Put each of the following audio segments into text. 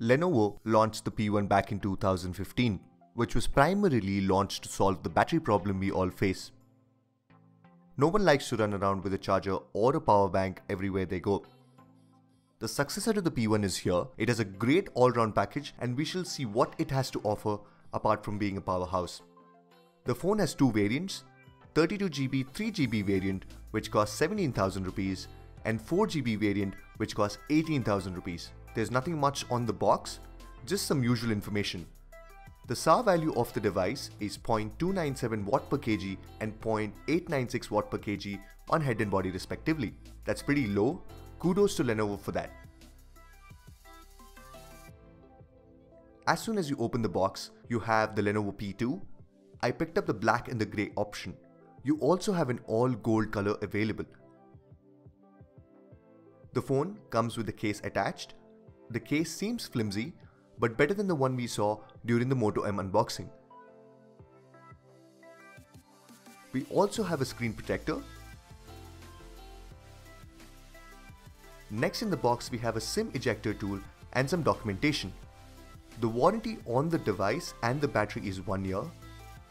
Lenovo launched the P1 back in 2015, which was primarily launched to solve the battery problem we all face. No one likes to run around with a charger or a power bank everywhere they go. The successor to the P1 is here. It has a great all-round package and we shall see what it has to offer apart from being a powerhouse. The phone has two variants, 32GB 3GB variant which costs 17,000 rupees and 4GB variant which costs 18,000 rupees. There's nothing much on the box, just some usual information. The SAR value of the device is 0.297 watt per kg and 0.896 watt per kg on head and body respectively. That's pretty low. Kudos to Lenovo for that. As soon as you open the box, you have the Lenovo P2. I picked up the black and the grey option. You also have an all gold color available. The phone comes with the case attached. The case seems flimsy, but better than the one we saw during the Moto M unboxing. We also have a screen protector. Next in the box we have a SIM ejector tool and some documentation. The warranty on the device and the battery is 1 year.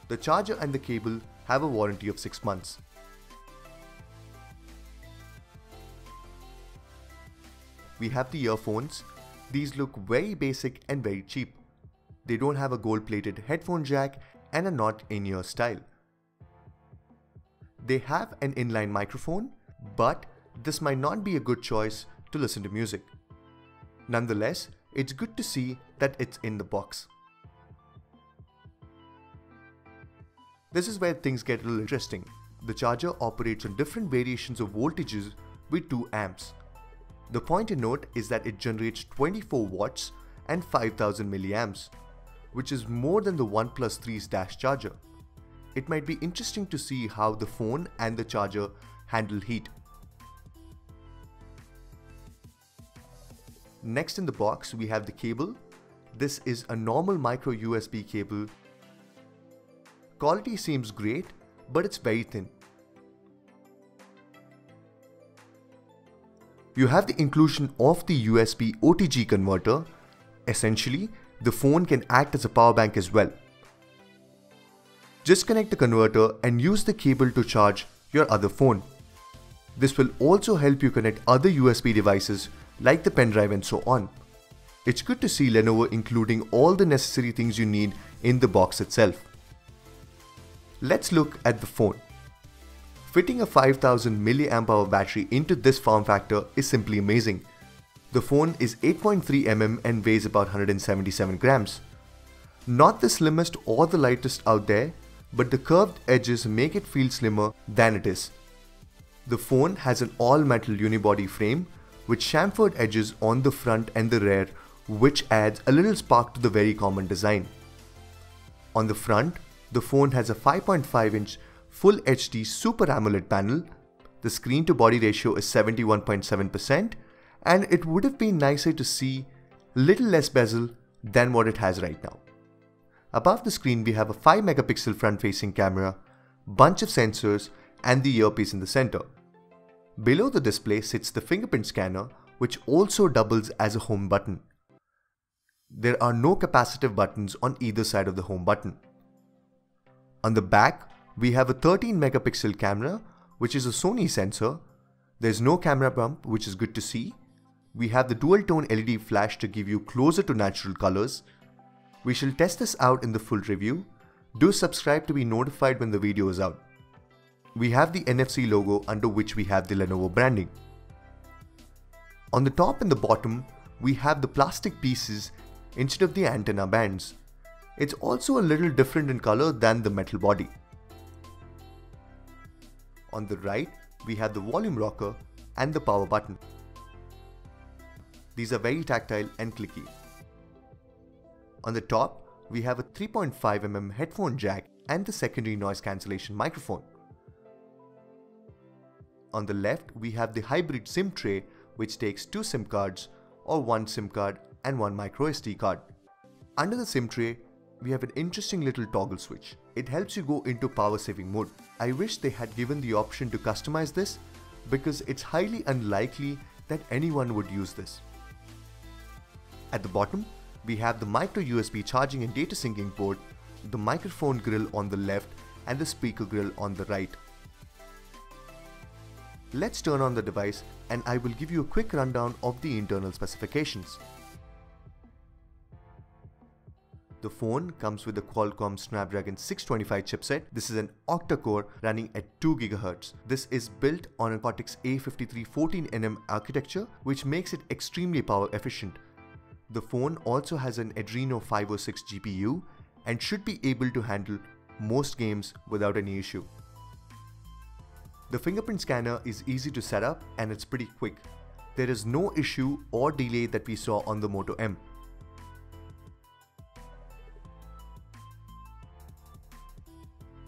The charger and the cable have a warranty of 6 months. We have the earphones. These look very basic and very cheap. They don't have a gold-plated headphone jack and are not in-ear style. They have an inline microphone, but this might not be a good choice to listen to music. Nonetheless, it's good to see that it's in the box. This is where things get a little interesting. The charger operates on different variations of voltages with 2 amps. The point to note is that it generates 24 watts and 5000 milliamps, which is more than the OnePlus 3's dash charger. It might be interesting to see how the phone and the charger handle heat. Next in the box we have the cable. This is a normal micro USB cable. Quality seems great, but it's very thin. You have the inclusion of the USB OTG converter. Essentially, the phone can act as a power bank as well. Just connect the converter and use the cable to charge your other phone. This will also help you connect other USB devices like the pen drive and so on. It's good to see Lenovo including all the necessary things you need in the box itself. Let's look at the phone. Fitting a 5000 mAh battery into this form factor is simply amazing. The phone is 8.3 mm and weighs about 177 grams. Not the slimmest or the lightest out there, but the curved edges make it feel slimmer than it is. The phone has an all-metal unibody frame with chamfered edges on the front and the rear, which adds a little spark to the very common design. On the front, the phone has a 5.5-inch Full HD Super AMOLED panel. The screen to body ratio is 71.7% and it would have been nicer to see little less bezel than what it has right now. Above the screen we have a 5 megapixel front facing camera, bunch of sensors and the earpiece in the center. Below the display sits the fingerprint scanner, which also doubles as a home button. There are no capacitive buttons on either side of the home button. On the back we have a 13 megapixel camera, which is a Sony sensor. There's no camera bump, which is good to see. We have the dual tone LED flash to give you closer to natural colors. We shall test this out in the full review. Do subscribe to be notified when the video is out. We have the NFC logo under which we have the Lenovo branding. On the top and the bottom, we have the plastic pieces instead of the antenna bands. It's also a little different in color than the metal body. On the right, we have the volume rocker and the power button. These are very tactile and clicky. On the top, we have a 3.5 mm headphone jack and the secondary noise cancellation microphone. On the left, we have the hybrid SIM tray, which takes 2 SIM cards or 1 SIM card and 1 micro SD card. Under the SIM tray, we have an interesting little toggle switch. It helps you go into power saving mode. I wish they had given the option to customize this because it's highly unlikely that anyone would use this. At the bottom, We have the micro USB charging and data syncing port, the microphone grill on the left and the speaker grill on the right. Let's turn on the device and I will give you a quick rundown of the internal specifications. The phone comes with the Qualcomm Snapdragon 625 chipset. This is an octa-core running at 2 GHz. This is built on a Cortex A53 14nm architecture, which makes it extremely power efficient. The phone also has an Adreno 506 GPU and should be able to handle most games without any issue. The fingerprint scanner is easy to set up and it's pretty quick. There is no issue or delay that we saw on the Moto M.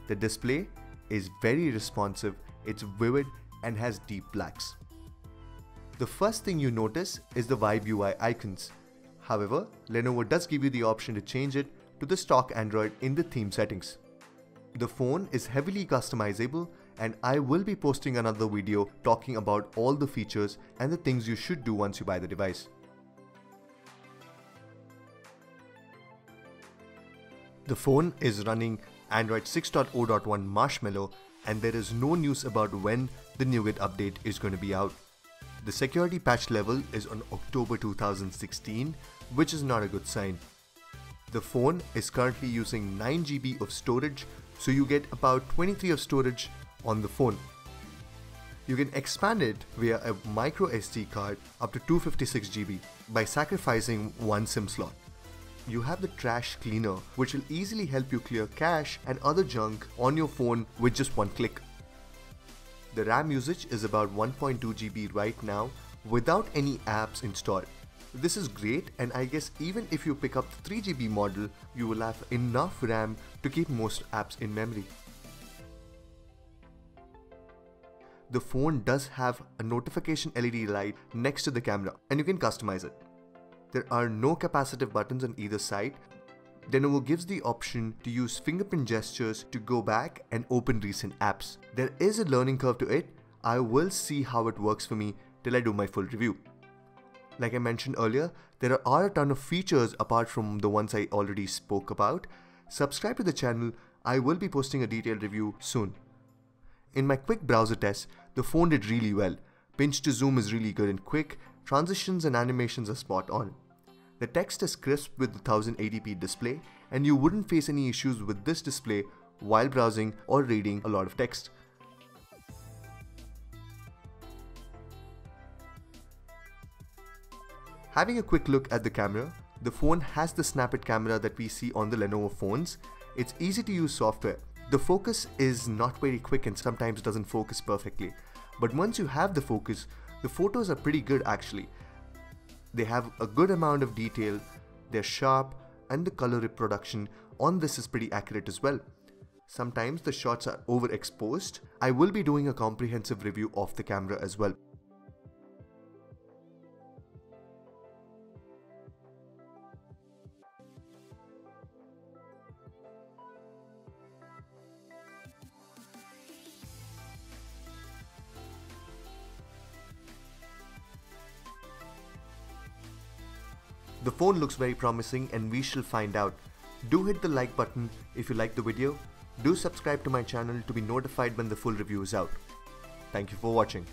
The display is very responsive, it's vivid and has deep blacks. The first thing you notice is the Vibe UI icons. However, Lenovo does give you the option to change it to the stock Android in the theme settings. The phone is heavily customizable and I will be posting another video talking about all the features and the things you should do once you buy the device. The phone is running Android 6.0.1 Marshmallow and there is no news about when the Nougat update is going to be out. The security patch level is on October 2016, which is not a good sign. The phone is currently using 9 GB of storage, so you get about 23 of storage on the phone. You can expand it via a micro SD card up to 256 GB by sacrificing one SIM slot. You have the trash cleaner, which will easily help you clear cache and other junk on your phone with just one click. The RAM usage is about 1.2 GB right now without any apps installed. This is great, and I guess even if you pick up the 3 GB model, you will have enough RAM to keep most apps in memory. The phone does have a notification LED light next to the camera and you can customize it. There are no capacitive buttons on either side. Lenovo gives the option to use fingerprint gestures to go back and open recent apps. There is a learning curve to it. I will see how it works for me till I do my full review. Like I mentioned earlier, there are a ton of features apart from the ones I already spoke about. Subscribe to the channel, I will be posting a detailed review soon. In my quick browser test, the phone did really well. Pinch to zoom is really good and quick, transitions and animations are spot on. The text is crisp with the 1080p display and you wouldn't face any issues with this display while browsing or reading a lot of text. Having a quick look at the camera, the phone has the Snap It camera that we see on the Lenovo phones. It's easy to use software. The focus is not very quick and sometimes doesn't focus perfectly. But once you have the focus, the photos are pretty good actually. They have a good amount of detail, they're sharp, and the color reproduction on this is pretty accurate as well. Sometimes the shots are overexposed. I will be doing a comprehensive review of the camera as well. The phone looks very promising and we shall find out. Do hit the like button if you like the video. Do subscribe to my channel to be notified when the full review is out. Thank you for watching.